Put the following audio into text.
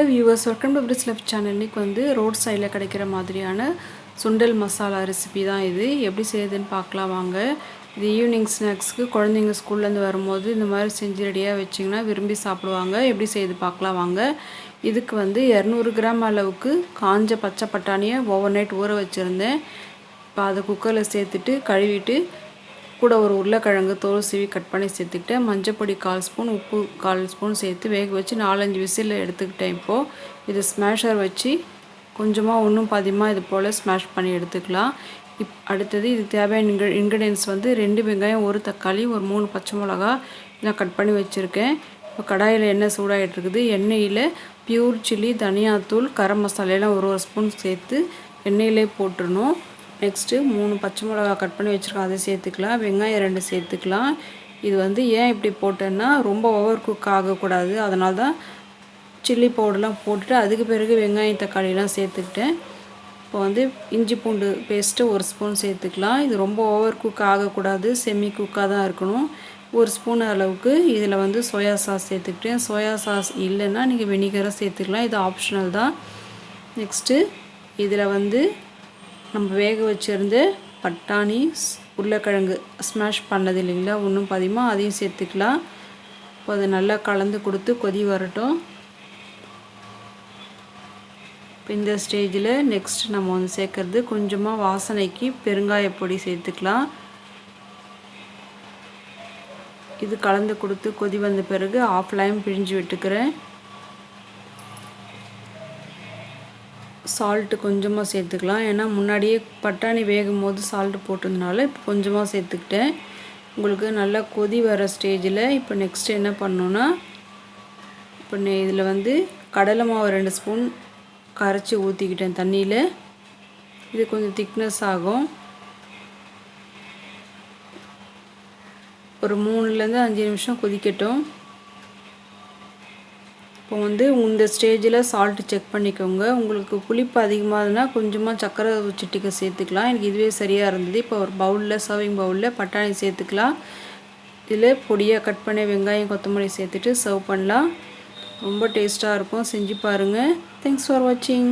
Viewers welcome to Pris life channel. இன்றைக்கி வந்து road சைடில் கிடைக்கிற மாதிரியான சுண்டல் மசாலா ரெசிபி தான் இது. எப்படி செய்யுதுன்னு பார்க்கலாம் வாங்க. இது ஈவினிங் ஸ்நாக்ஸ்க்கு குழந்தைங்க ஸ்கூல்லேருந்து வரும்போது இந்த மாதிரி செஞ்சு ரெடியாக வச்சிங்கன்னா விரும்பி சாப்பிடுவாங்க. எப்படி செய்யுது பார்க்கலாம் வாங்க. இதுக்கு வந்து 200 கிராம் அளவுக்கு காஞ்ச பச்சை பட்டாணியை ஓவர் நைட் ஊற வச்சுருந்தேன். இப்போ அதை குக்கரில் சேர்த்துட்டு கழுவிட்டு கூட ஒரு உருளைக்கிழங்கு தோல் சீவி கட் பண்ணி சேர்த்துக்கிட்டேன். மஞ்சப்பொடி 1/4 ஸ்பூன், உப்பு 1/4 ஸ்பூன் சேர்த்து வேக வச்சு 4-5 விசில் எடுத்துக்கிட்டேன். இப்போது இது ஸ்மேஷர் வச்சு கொஞ்சமாக ஒன்றும் பாதியமாக இது போல் ஸ்மாஷ் பண்ணி எடுத்துக்கலாம். அடுத்தது இது தேவையான இன்க்ரீடியன்ஸ் வந்து 2 வெங்காயம், 1 தக்காளி, ஒரு 3 பச்சை மிளகா இதெல்லாம் கட் பண்ணி வச்சுருக்கேன். இப்போ கடாயில் எண்ணெய் சூடாகிட்டு இருக்குது. எண்ணெயில் பியூர் சில்லி, தனியாத்தூள், கரம் மசாலையெல்லாம் ஒரு ஸ்பூன் சேர்த்து எண்ணெயிலே போட்டுடணும். நெக்ஸ்ட்டு 3 பச்சை மிளகா கட் பண்ணி வச்சுருக்கோம், அதை சேர்த்துக்கலாம். வெங்காயம் 2 சேர்த்துக்கலாம். இது வந்து ஏன் இப்படி போட்டேன்னா ரொம்ப ஓவர் குக் ஆகக்கூடாது, அதனால தான் சில்லி பவுடர்லாம் போட்டுட்டு அதுக்கு பிறகு வெங்காயம் தக்காளிலாம் சேர்த்துக்கிட்டேன். இப்போ வந்து இஞ்சி பூண்டு பேஸ்ட்டு 1 ஸ்பூன் சேர்த்துக்கலாம். இது ரொம்ப ஓவர் குக் ஆகக்கூடாது, செமி குக்காக தான் இருக்கணும். 1 ஸ்பூன் அளவுக்கு இதில் வந்து சோயா சாஸ் சேர்த்துக்கிட்டேன். சோயா சாஸ் இல்லைன்னா நீங்கள் வினிகரை சேர்த்துக்கலாம், இது ஆப்ஷனல் தான். நெக்ஸ்ட்டு இதில் வந்து நம்ம வேக வச்சுருந்து பட்டாணி, உருளைக்கிழங்கு ஸ்மாஷ் பண்ணது இல்லைங்களா, ஒன்றும் பாதியமாக அதையும் சேர்த்துக்கலாம். இப்போ அதை நல்லா கலந்து கொடுத்து கொதி வரட்டும். இப்போ இந்த ஸ்டேஜில் நெக்ஸ்ட் நம்ம வந்து சேர்க்குறது கொஞ்சமாக வாசனைக்கு பெருங்காயப்பொடி சேர்த்துக்கலாம். இது கலந்து கொடுத்து கொதி வந்த பிறகு ஆஃப் லைம் பிழிஞ்சு விட்டுக்கிறேன். சால்ட்டு கொஞ்சமாக சேர்த்துக்கலாம், ஏன்னா முன்னாடியே பட்டாணி வேகும் போது சால்ட்டு போட்டதுனால இப்போ கொஞ்சமாக சேர்த்துக்கிட்டேன். உங்களுக்கு நல்லா கொதி வர ஸ்டேஜில் இப்போ நெக்ஸ்ட் என்ன பண்ணணுன்னா, இப்போ இதில் வந்து கடலை மாவு 2 ஸ்பூன் கரைச்சி ஊற்றிக்கிட்டேன் தண்ணியில். இது கொஞ்சம் திக்னஸ் ஆகும். ஒரு 3லேருந்து 5 நிமிஷம் கொதிக்கட்டும். இப்போ வந்து இந்த ஸ்டேஜில் சால்ட்டு செக் பண்ணிக்கோங்க. உங்களுக்கு புளிப்பு அதிகமாக இருந்தால் கொஞ்சமாக சர்க்கரை சிட்டிகை சேர்த்துக்கலாம். எனக்கு இதுவே சரியாக இருந்தது. இப்போ ஒரு பவுலில், சர்விங் பவுலில் பட்டாணி சேர்த்துக்கலாம். இதில் பொடியாக கட் பண்ணி வெங்காயம், கொத்தமல்லி சேர்த்துட்டு சர்வ் பண்ணலாம். ரொம்ப டேஸ்ட்டாக இருக்கும், செஞ்சு பாருங்கள். தேங்க்ஸ் ஃபார் வாட்சிங்.